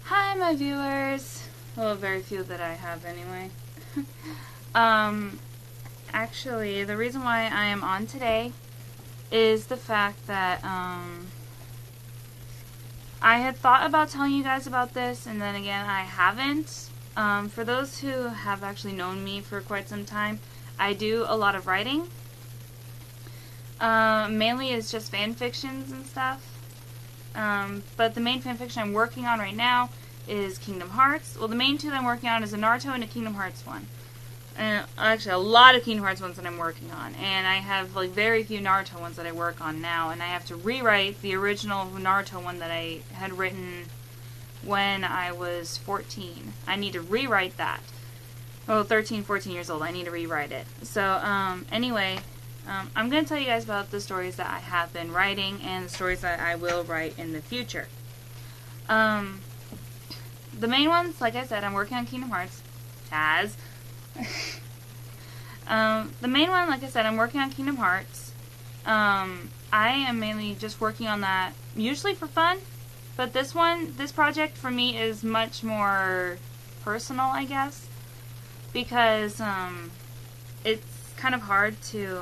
Hi, my viewers. Well, very few that I have anyway. Actually, the reason why I am on today is the fact that, I had thought about telling you guys about this, and then again, I haven't. For those who have actually known me for quite some time, I do a lot of writing. Mainly it's just fan fictions and stuff. But the main fanfiction I'm working on right now is Kingdom Hearts. Well, the main two that I'm working on is a Naruto and a Kingdom Hearts one. And actually, a lot of Kingdom Hearts ones that I'm working on. And I have, like, very few Naruto ones that I work on now. And I have to rewrite the original Naruto one that I had written when I was 14. I need to rewrite that. Oh, 13, 14 years old. I need to rewrite it. So, anyway, I'm going to tell you guys about the stories that I have been writing and the stories that I will write in the future. The main ones, like I said, I'm working on Kingdom Hearts. The main one, like I said, I'm working on Kingdom Hearts. I am mainly just working on that, usually for fun. But this project for me is much more personal, I guess. Because, it's kind of hard to,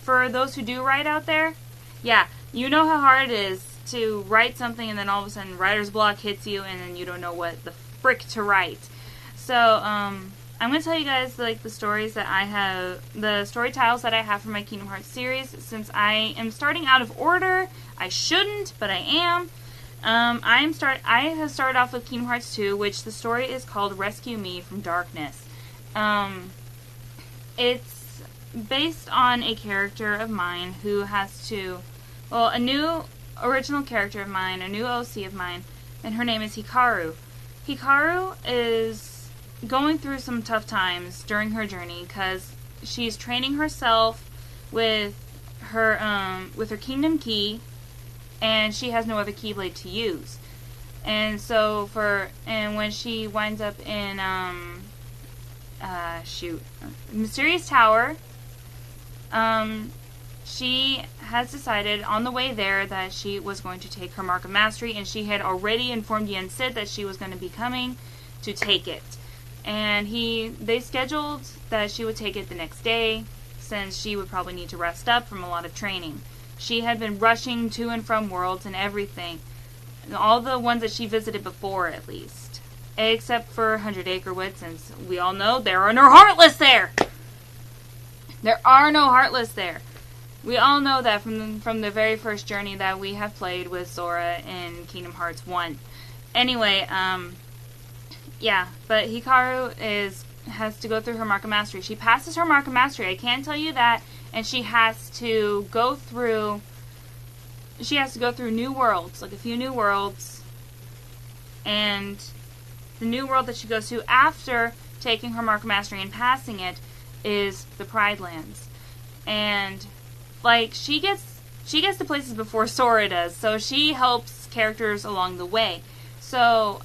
for those who do write out there, yeah, you know how hard it is to write something and then all of a sudden writer's block hits you and then you don't know what the frick to write. So, I'm going to tell you guys, like, the stories that I have, the story titles that I have for my Kingdom Hearts series. Since I am starting out of order, I shouldn't, but I am. I have started off with Kingdom Hearts 2, which the story is called Rescue Me from Darkness. It's based on a character of mine who has to, well, a new original character of mine, a new OC of mine, and her name is Hikaru. Hikaru is going through some tough times during her journey because she's training herself with her Kingdom Key, and she has no other Keyblade to use. And so when she winds up in Mysterious Tower, she has decided on the way there that she was going to take her Mark of Mastery, and she had already informed Yen Sid that she was going to be coming to take it. And they scheduled that she would take it the next day, since she would probably need to rest up from a lot of training. She had been rushing to and from worlds and everything. All the ones that she visited before, at least. Except for 100 Acrewood, since we all know there are no Heartless there! There are no Heartless there. We all know that from the very first journey that we have played with Zora in Kingdom Hearts 1. Anyway, yeah, but Hikaru has to go through her Mark of Mastery. She passes her Mark of Mastery, I can tell you that, and she has to go through new worlds, like a few new worlds, and the new world that she goes to after taking her Mark of Mastery and passing it is the Pride Lands. And, like, she gets to places before Sora does, so she helps characters along the way. So,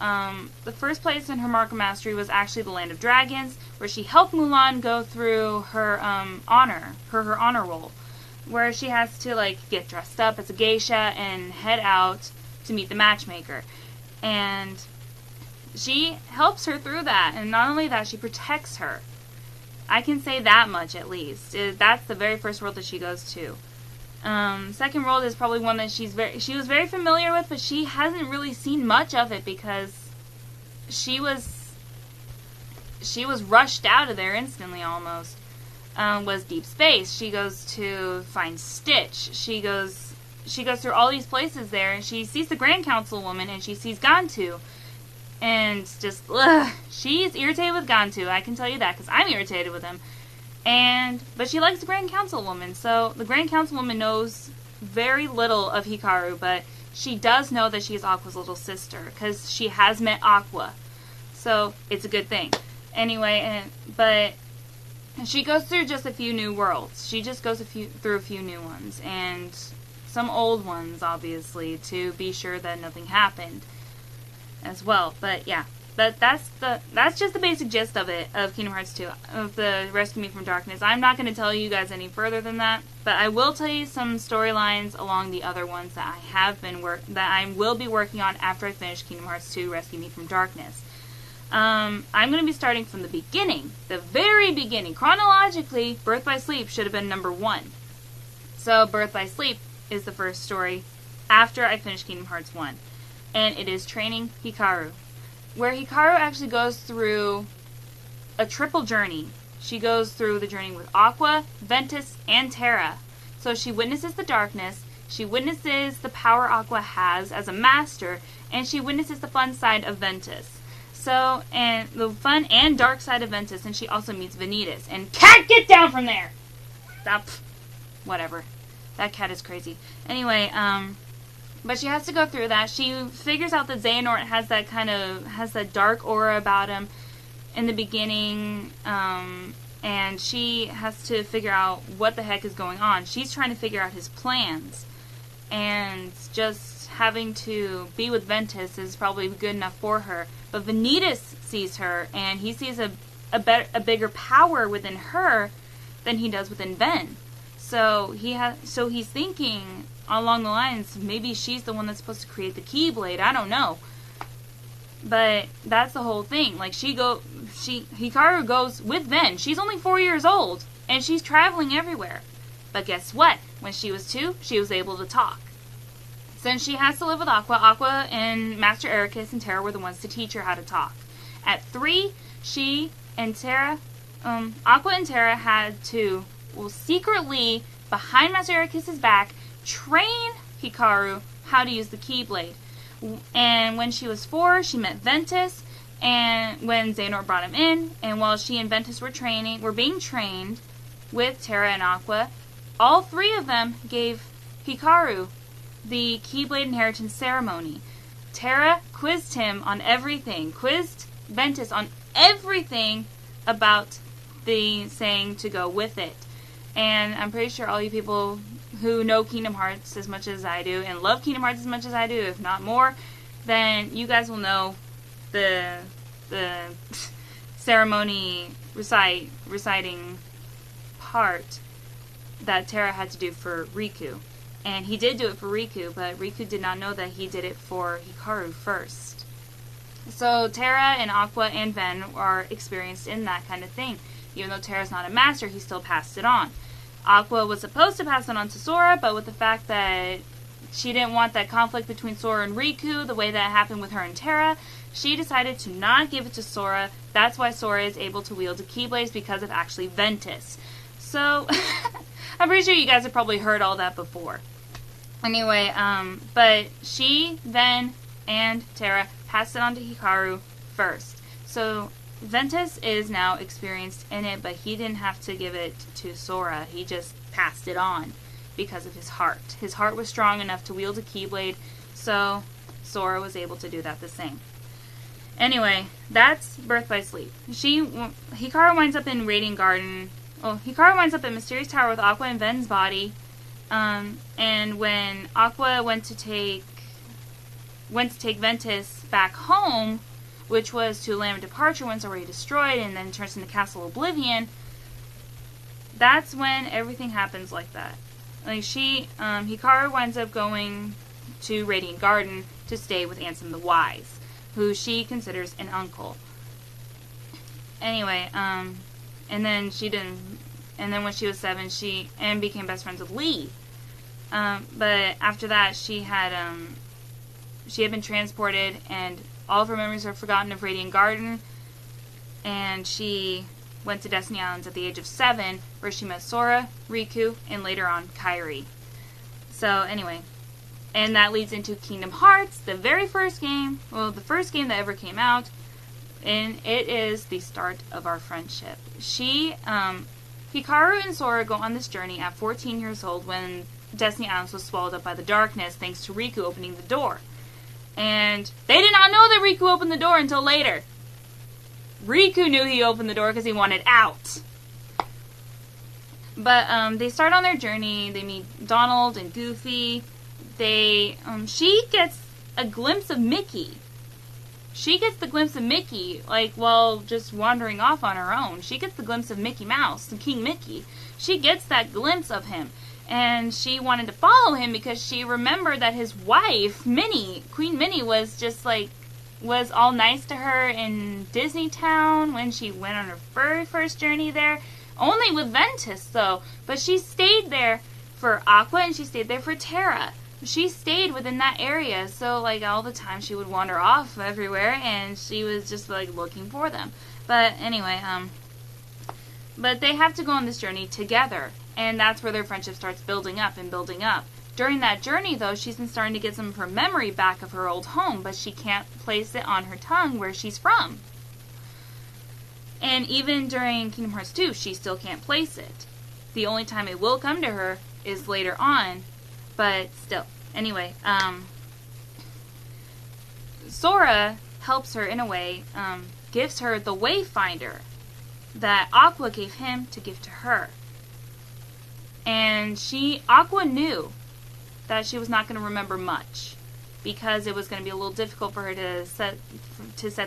the first place in her Mark of Mastery was actually the Land of Dragons, where she helped Mulan go through her honor roll, where she has to, like, get dressed up as a geisha and head out to meet the matchmaker. And she helps her through that, and not only that, she protects her. I can say that much, at least. That's the very first world that she goes to. Second world is probably one that she was very familiar with, but she hasn't really seen much of it because she was rushed out of there instantly almost. Was Deep Space. She goes to find Stitch. She goes through all these places there, and she sees the Grand Council woman, and she sees Gantu. And just, she's irritated with Gantu, I can tell you that, because I'm irritated with him. But she likes the Grand Council woman, so the Grand Council woman knows very little of Hikaru, but she does know that she's Aqua's little sister, because she has met Aqua. So, it's a good thing. Anyway, but she goes through just a few new worlds. She just goes through a few new ones, and some old ones, obviously, to be sure that nothing happened as well. But, yeah. But that's just the basic gist of it, of Kingdom Hearts 2, of the Rescue Me from Darkness. I'm not going to tell you guys any further than that, but I will tell you some storylines along the other ones that I will be working on after I finish Kingdom Hearts 2 Rescue Me from Darkness. I'm going to be starting from the beginning, the very beginning. Chronologically, Birth by Sleep should have been number 1. So Birth by Sleep is the first story after I finish Kingdom Hearts 1, and it is training Hikaru, where Hikaru actually goes through a triple journey. She goes through the journey with Aqua, Ventus, and Terra. So she witnesses the darkness, she witnesses the power Aqua has as a master, and she witnesses the fun side of Ventus. So, and the fun and dark side of Ventus, and she also meets Vanitas. And cat, get down from there! Stop. Whatever. That cat is crazy. Anyway, but she has to go through that. She figures out that Xehanort has that dark aura about him in the beginning, and she has to figure out what the heck is going on. She's trying to figure out his plans, and just having to be with Ventus is probably good enough for her. But Vanitas sees her, and he sees a bigger power within her than he does within Ven. So he's thinking along the lines, maybe she's the one that's supposed to create the Keyblade. I don't know. But that's the whole thing. Like, Hikaru goes with Ven. She's only 4 years old, and she's traveling everywhere. But guess what? When she was 2, she was able to talk. Since she has to live with Aqua and Master Ericus and Terra were the ones to teach her how to talk. At 3, she and Terra, Aqua and Terra had to, secretly, behind Master Ericus's back, train Hikaru how to use the Keyblade. And when she was 4, she met Ventus, and when Xehanort brought him in, and while she and Ventus were being trained with Terra and Aqua, all 3 of them gave Hikaru the Keyblade Inheritance Ceremony. Terra quizzed him on everything, quizzed Ventus on everything about the saying to go with it. And I'm pretty sure all you people who know Kingdom Hearts as much as I do, and love Kingdom Hearts as much as I do, if not more, then you guys will know the ceremony reciting part that Terra had to do for Riku. And he did do it for Riku, but Riku did not know that he did it for Hikaru first. So Terra and Aqua and Ven are experienced in that kind of thing. Even though Terra's not a master, he still passed it on. Aqua was supposed to pass it on to Sora, but with the fact that she didn't want that conflict between Sora and Riku, the way that happened with her and Terra, she decided to not give it to Sora. That's why Sora is able to wield the Keyblades, because of actually Ventus. So, I'm pretty sure you guys have probably heard all that before. Anyway, but she, Ven, and Terra passed it on to Hikaru first. So, Ventus is now experienced in it, but he didn't have to give it to Sora. He just passed it on because of his heart. His heart was strong enough to wield a Keyblade, so Sora was able to do that the same. Anyway, that's Birth by Sleep. Hikaru winds up in Radiant Garden. Well, Hikaru winds up in Mysterious Tower with Aqua and Ven's body. And when Aqua went to take Ventus back home, which was to Land of Departure when it's already destroyed and then turns into Castle Oblivion, that's when everything happens like that. Like Hikaru winds up going to Radiant Garden to stay with Ansem the Wise, who she considers an uncle. Anyway, and then when she was 7, she became best friends with Lee. But after that, she had been transported, and all of her memories are forgotten of Radiant Garden, and she went to Destiny Islands at the age of 7, where she met Sora, Riku, and later on Kairi. So anyway, and that leads into Kingdom Hearts, the very first game, the first game that ever came out, and it is the start of our friendship. Hikaru and Sora go on this journey at 14 years old when Destiny Islands was swallowed up by the darkness thanks to Riku opening the door. And they did not know that Riku opened the door until later. Riku knew he opened the door because he wanted out. But they start on their journey. They meet Donald and Goofy. She gets a glimpse of Mickey. she gets the glimpse of Mickey, like, while just wandering off on her own. She gets the glimpse of Mickey Mouse, the King Mickey. She gets that glimpse of him. And she wanted to follow him because she remembered that his wife, Minnie, Queen Minnie, was just, like, was all nice to her in Disney Town when she went on her very first journey there. Only with Ventus, though. But she stayed there for Aqua and she stayed there for Terra. She stayed within that area, so, like, all the time she would wander off everywhere, and she was just, like, looking for them. But anyway, but they have to go on this journey together, and that's where their friendship starts building up and building up. During that journey, though, she's been starting to get some of her memory back of her old home, but she can't place it on her tongue where she's from. And even during Kingdom Hearts 2, she still can't place it. The only time it will come to her is later on, but still. Anyway, Sora helps her in a way, gives her the Wayfinder that Aqua gave him to give to her. And Aqua knew that she was not going to remember much because it was going to be a little difficult for her to set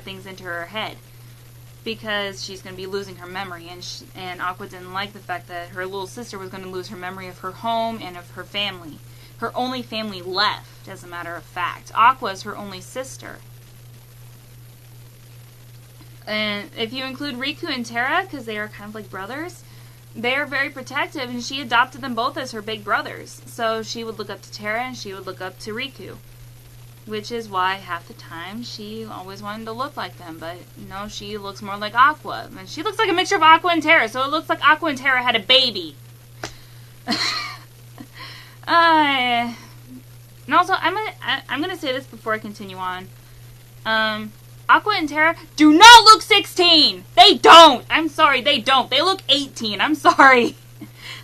things into her head because she's going to be losing her memory, and Aqua didn't like the fact that her little sister was going to lose her memory of her home and of her family. Her only family left, as a matter of fact. Aqua is her only sister. And if you include Riku and Terra, because they are kind of like brothers, they are very protective, and she adopted them both as her big brothers. So she would look up to Terra, and she would look up to Riku. Which is why half the time she always wanted to look like them. But, no, she looks more like Aqua. And she looks like a mixture of Aqua and Terra, so it looks like Aqua and Terra had a baby. And also, I'm gonna say this before I continue on. Aqua and Terra do not look 16! They don't! I'm sorry, they don't. They look 18. I'm sorry.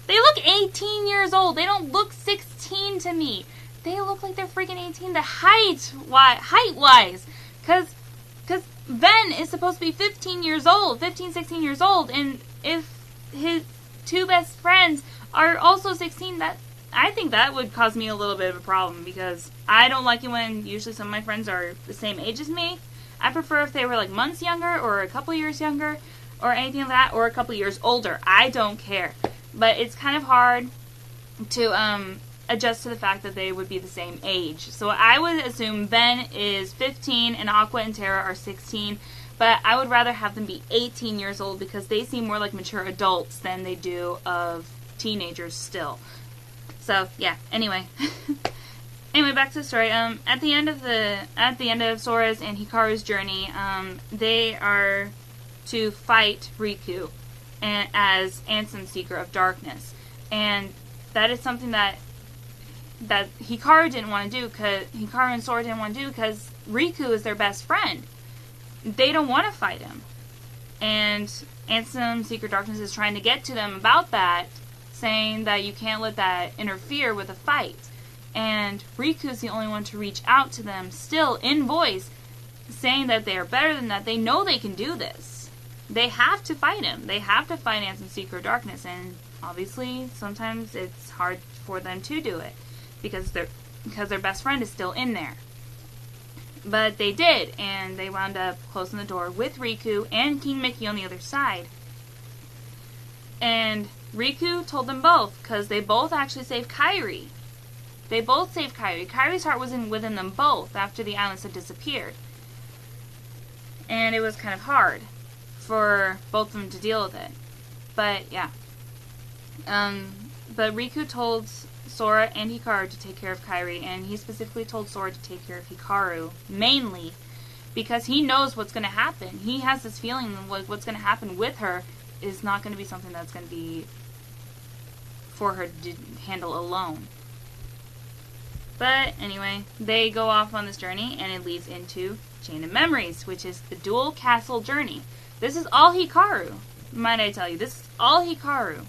They look 18 years old. They don't look 16 to me. They look like they're freaking 18 the height-wise. Because Ben is supposed to be 16 years old, and if his two best friends are also 16, I think that would cause me a little bit of a problem, because I don't like it when usually some of my friends are the same age as me. I prefer if they were like months younger, or a couple years younger, or anything like that, or a couple years older. I don't care. But it's kind of hard to adjust to the fact that they would be the same age. So I would assume Ben is 15 and Aqua and Terra are 16, but I would rather have them be 18 years old because they seem more like mature adults than they do of teenagers still. So yeah, anyway. Anyway, back to the story. At the end of Sora's and Hikaru's journey, they are to fight Riku as Ansem, Seeker of Darkness, and that is something that Hikaru didn't want to do, because Hikaru and Sora didn't want to do, because Riku is their best friend. They don't want to fight him, and Ansem, Seeker of Darkness is trying to get to them about that, saying that you can't let that interfere with a fight. And Riku's the only one to reach out to them, still in voice, saying that they are better than that. They know they can do this. They have to fight him. They have to fight Ansem, Seeker of Darkness, and obviously sometimes it's hard for them to do it because their best friend is still in there. But they did, and they wound up closing the door with Riku and King Mickey on the other side. And Riku told them both, because they both actually saved Kairi. They both saved Kairi. Kairi's heart was within them both after the islands had disappeared. And it was kind of hard for both of them to deal with it. But, yeah. But Riku told Sora and Hikaru to take care of Kairi, and he specifically told Sora to take care of Hikaru, mainly because he knows what's going to happen. He has this feeling that what's going to happen with her is not going to be something that's going to be for her to handle alone. But anyway, they go off on this journey, and it leads into Chain of Memories, which is the Dual Castle journey. This is all Hikaru, might I tell you. This is all Hikaru.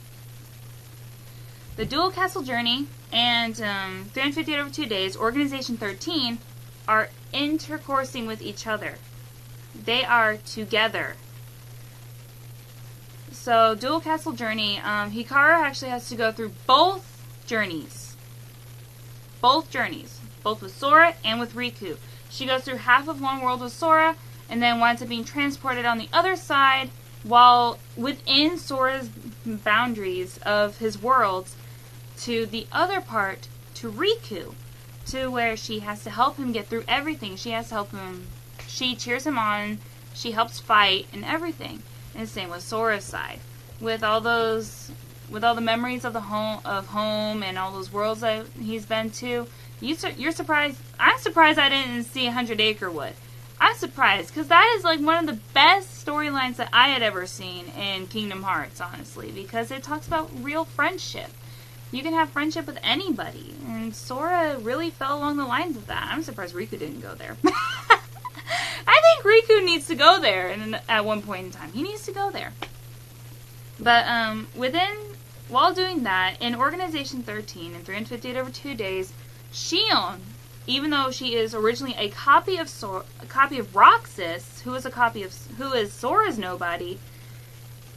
The Dual Castle journey and 358 over 2 days, Organization 13, are intercoursing with each other. They are together. So, Dual Castle journey, Hikaru actually has to go through both journeys. Both journeys. Both with Sora and with Riku. She goes through half of one world with Sora, and then winds up being transported on the other side, while within Sora's boundaries of his worlds, to the other part, to Riku, to where she has to help him get through everything. She has to help him. She cheers him on. She helps fight and everything. And the same with Sora's side, with all the memories of home and all those worlds that he's been to. You're surprised. I'm surprised I didn't see 100 Acre Wood. I'm surprised, because that is like one of the best storylines that I had ever seen in Kingdom Hearts, honestly, because it talks about real friendship. You can have friendship with anybody, and Sora really fell along the lines of that. I'm surprised Riku didn't go there. I think Riku needs to go there at one point in time. He needs to go there. But while doing that, in Organization 13, in 358 over 2 days, Xion, even though she is originally a copy of Roxas, who is Sora's nobody,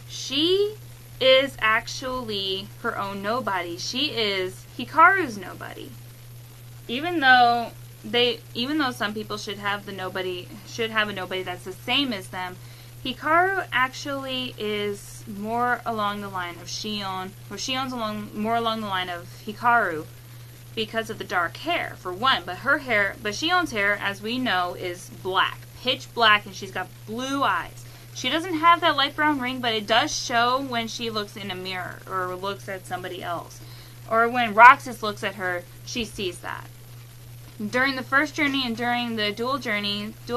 she is actually her own nobody. She is Hikaru's nobody. Even though some people should have a nobody that's the same as them, Hikaru actually is more along the line of Xion, or Xion's more along the line of Hikaru, because of the dark hair, for one. But Xion's hair, as we know, is black, pitch black, and she's got blue eyes. She doesn't have that light brown ring, but it does show when she looks in a mirror, or looks at somebody else. Or when Roxas looks at her, she sees that. During the first journey and during the dual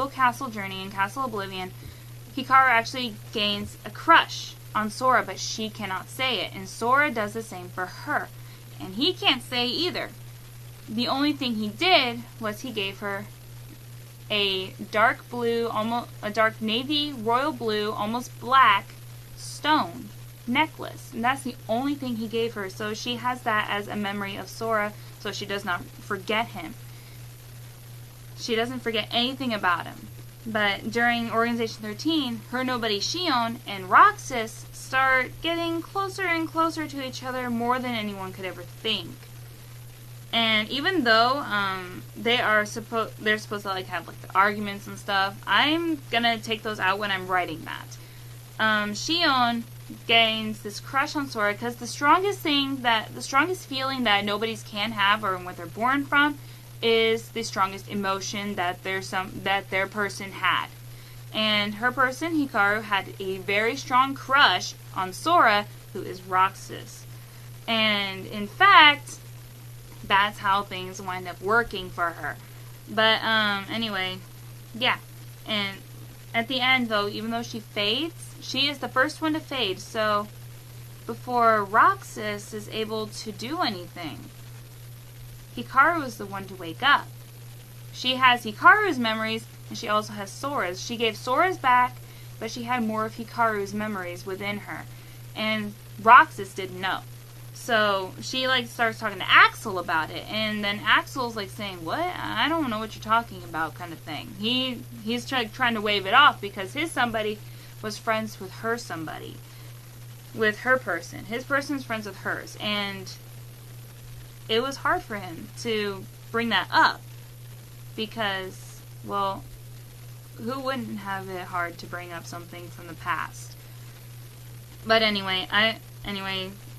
castle journey in Castle Oblivion, Hikaru actually gains a crush on Sora, but she cannot say it, and Sora does the same for her. And he can't say either. The only thing he did was he gave her a dark navy, royal blue, almost black stone necklace. And that's the only thing he gave her. So she has that as a memory of Sora, so she does not forget him. She doesn't forget anything about him. But during Organization 13, her nobody Xion and Roxas start getting closer and closer to each other, more than anyone could ever think. And even though they're supposed to like have like the arguments and stuff, I'm gonna take those out when I'm writing that. Xion gains this crush on Sora because the strongest feeling that nobodies can have, or what they're born from, is the strongest emotion that their person had. And her person, Hikaru, had a very strong crush on Sora, who is Roxas. And in fact, that's how things wind up working for her. But anyway, yeah. And at the end, though, even though she fades, she is the first one to fade. So before Roxas is able to do anything, Hikaru is the one to wake up. She has Hikaru's memories, and she also has Sora's. She gave Sora's back, but she had more of Hikaru's memories within her. And Roxas didn't know. So she starts talking to Axel about it, and then Axel's saying, "What? I don't know what you're talking about," kind of thing. He's trying to wave it off because his somebody was friends with her somebody, with her person. His person's friends with hers, and it was hard for him to bring that up because, well, who wouldn't have it hard to bring up something from the past? But anyway,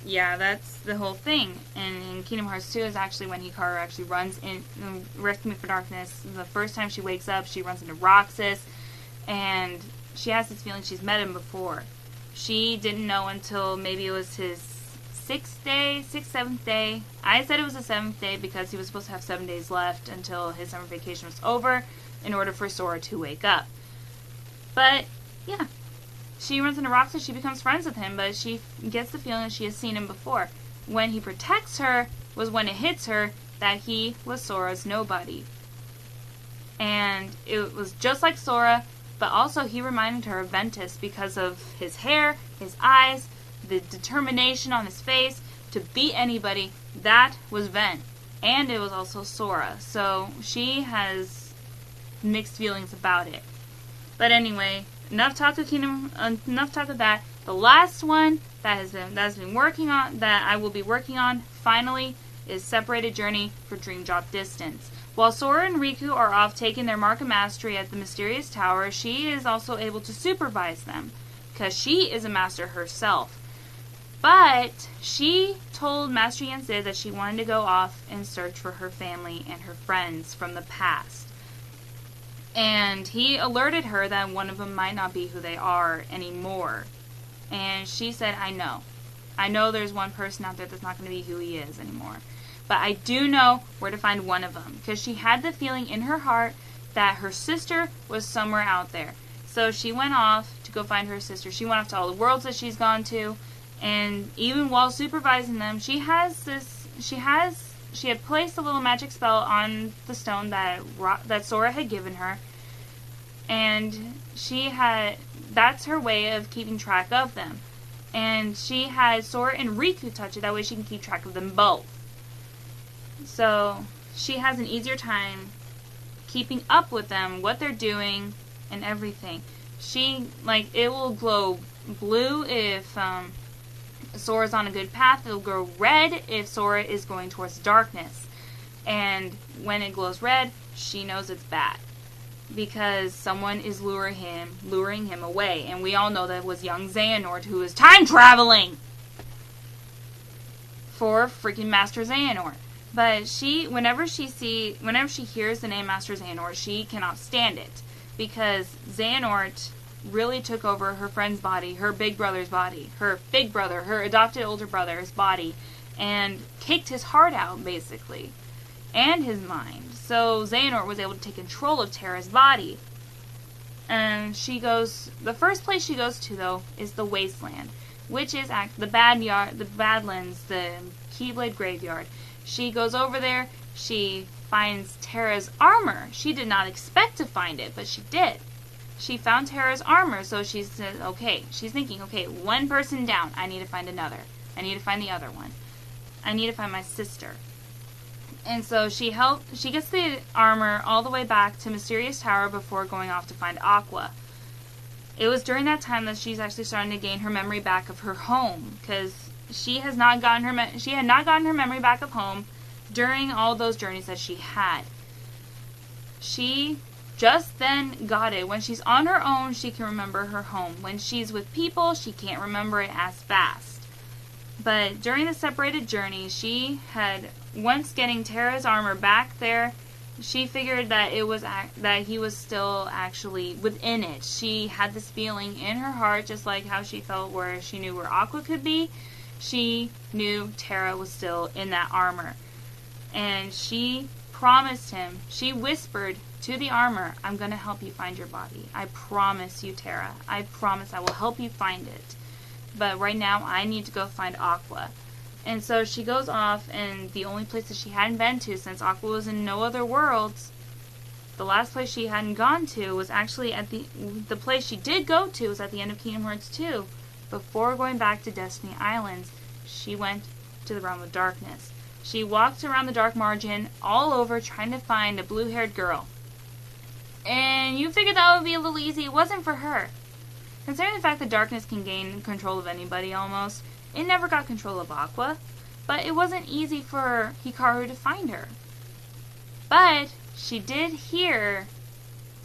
yeah, that's the whole thing. And in Kingdom Hearts 2 is actually when Hikaru actually runs in Rescue Me from Darkness. The first time she wakes up, she runs into Roxas, and she has this feeling she's met him before. She didn't know until maybe it was his 7th day. I said it was the 7th day because he was supposed to have 7 days left until his summer vacation was over in order for Sora to wake up. But, yeah. She runs into Roxas, she becomes friends with him, but she gets the feeling that she has seen him before. When he protects her was when it hits her that he was Sora's nobody. And it was just like Sora, but also he reminded her of Ventus because of his hair, his eyes, the determination on his face to beat anybody. That was Ven. And it was also Sora. So she has mixed feelings about it. But anyway, enough talk of that. The last one that I will be working on finally is Separated Journey for Dream Drop Distance. While Sora and Riku are off taking their mark of mastery at the Mysterious Tower, she is also able to supervise them, because she is a master herself. But she told Master Yen Sid that she wanted to go off and search for her family and her friends from the past. And he alerted her that one of them might not be who they are anymore. And she said, I know. I know there's one person out there that's not going to be who he is anymore. But I do know where to find one of them. Because she had the feeling in her heart that her sister was somewhere out there. So she went off to go find her sister. She went off to all the worlds that she's gone to. And even while supervising them, she had placed a little magic spell on the stone that Sora had given her. And that's her way of keeping track of them. And she had Sora and Riku touch it, that way she can keep track of them both. So she has an easier time keeping up with them, what they're doing, and everything. It will glow blue if Sora's on a good path. It'll glow red if Sora is going towards darkness. And when it glows red, she knows it's bad. Because someone is luring him away. And we all know that it was young Xehanort who is time traveling for freaking Master Xehanort. But whenever she hears the name Master Xehanort, she cannot stand it. Because Xehanort really took over her friend's body, her big brother's body, her adopted older brother's body, and kicked his heart out, basically. And his mind. So Xehanort was able to take control of Terra's body. And the first place she goes to, though, is the Wasteland, which is the Badlands, the Keyblade Graveyard. She goes over there, she finds Terra's armor. She did not expect to find it, but she did. She found Terra's armor, so she's thinking, okay, one person down, I need to find another. I need to find the other one. I need to find my sister. And so she gets the armor all the way back to Mysterious Tower before going off to find Aqua. It was during that time that she's actually starting to gain her memory back of her home, because she had not gotten her memory back of home during all those journeys that she had. She just then got it. When she's on her own, she can remember her home. When she's with people, she can't remember it as fast. But during the separated journey, she had, once getting Terra's armor back there, she figured that that he was still actually within it. She had this feeling in her heart, just like how she felt where she knew where Aqua could be. She knew Terra was still in that armor. And she promised him, she whispered to the armor, I'm going to help you find your body. I promise you, Terra. I promise I will help you find it. But right now, I need to go find Aqua. And so she goes off, and the only place that she hadn't been to, since Aqua was in no other worlds, the last place she hadn't gone to was actually at the place she did go to was at the end of Kingdom Hearts 2. Before going back to Destiny Islands, she went to the Realm of Darkness. She walked around the Dark Margin all over trying to find a blue-haired girl. And you figured that would be a little easy. It wasn't for her. Considering the fact that darkness can gain control of anybody almost, it never got control of Aqua. But it wasn't easy for Hikaru to find her. But she did hear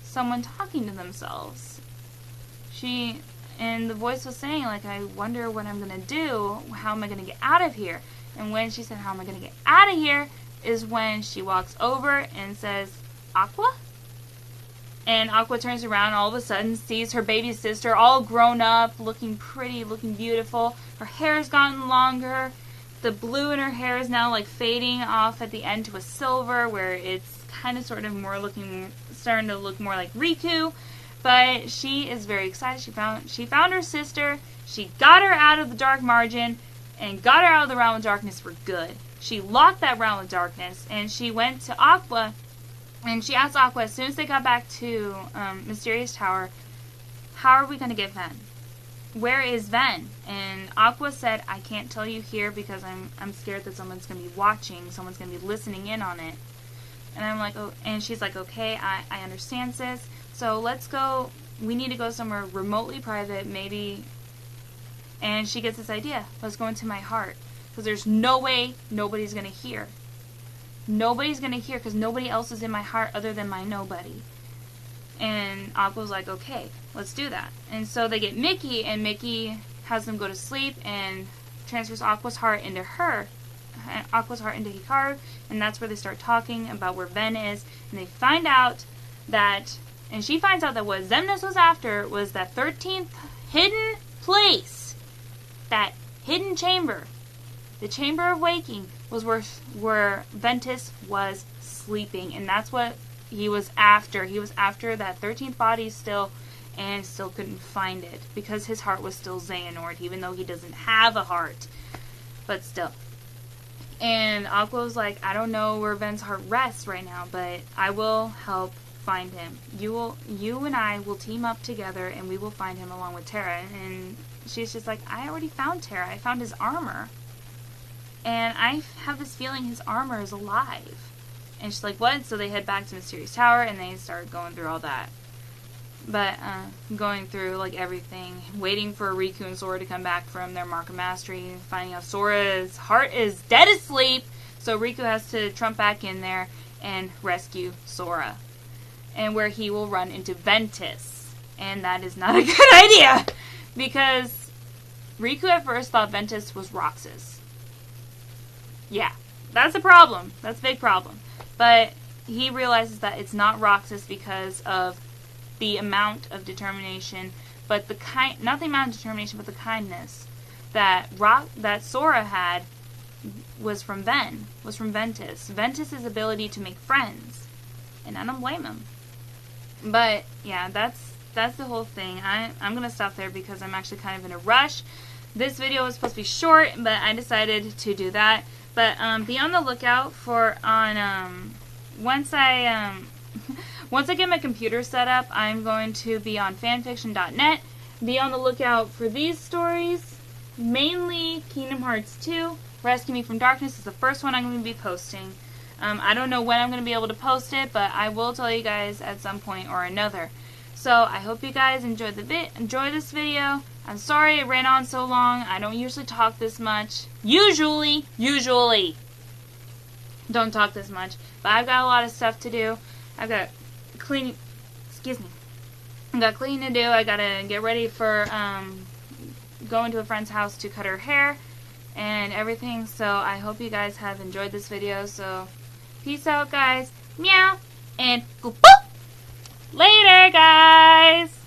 someone talking to themselves. And the voice was saying, I wonder what I'm going to do. How am I going to get out of here? And when she said, how am I going to get out of here, is when she walks over and says, Aqua? And Aqua turns around, all of a sudden sees her baby sister all grown up, looking pretty, looking beautiful. Her hair's gotten longer. The blue in her hair is now fading off at the end to a silver, where it's kind of starting to look more like Riku. But she is very excited. She found her sister. She got her out of the Dark Margin and got her out of the Realm of Darkness for good. She locked that Realm of Darkness, and she went to Aqua. And she asked Aqua, as soon as they got back to Mysterious Tower, how are we going to get Ven? Where is Ven? And Aqua said, I can't tell you here because I'm scared that someone's going to be watching, someone's going to be listening in on it. And I'm like, oh, and she's like, okay, I understand, sis. So let's go, we need to go somewhere remotely private, maybe. And she gets this idea, let's go into my heart. Because there's no way nobody's going to hear. Nobody's gonna hear because nobody else is in my heart other than my nobody. And Aqua's like, okay, let's do that. And so they get Mickey, and Mickey has them go to sleep and transfers Aqua's heart into Hikaru, and that's where they start talking about where Ven is, and they find out that, and she finds out that what Xemnas was after was that 13th hidden place, that hidden chamber. The Chamber of Waking was where Ventus was sleeping, and that's what he was after. He was after that 13th body still, and still couldn't find it because his heart was still Xehanort, even though he doesn't have a heart. But still. And Aqua was like, I don't know where Ven's heart rests right now, but I will help find him. You and I will team up together, and we will find him along with Terra. And she's just like, I already found Terra. I found his armor. And I have this feeling his armor is alive. And she's like, what? So they head back to Mysterious Tower, and they start going through all that. But, going through, like, everything. Waiting for Riku and Sora to come back from their Mark of Mastery. Finding out Sora's heart is dead asleep. So Riku has to trump back in there and rescue Sora. And where he will run into Ventus. And that is not a good idea. Because Riku at first thought Ventus was Roxas. Yeah, that's a problem. That's a big problem. But he realizes that it's not Roxas because of the amount of determination, but not the amount of determination, but the kindness that Sora had was from Ventus. Ventus's ability to make friends, and I don't blame him. But yeah, that's the whole thing. I'm gonna stop there because I'm actually kind of in a rush. This video was supposed to be short, but I decided to do that. But be on the lookout for once I get my computer set up, I'm going to be on fanfiction.net. Be on the lookout for these stories, mainly Kingdom Hearts 2. Rescue Me from Darkness is the first one I'm going to be posting. I don't know when I'm going to be able to post it, but I will tell you guys at some point or another. So I hope you guys enjoy this video. I'm sorry it ran on so long. I don't usually talk this much. Usually don't talk this much. But I've got a lot of stuff to do. I've got cleaning. Excuse me. I've got cleaning to do. I gotta get ready for going to a friend's house to cut her hair and everything. So I hope you guys have enjoyed this video. So peace out, guys. Meow and go boop. Later, guys.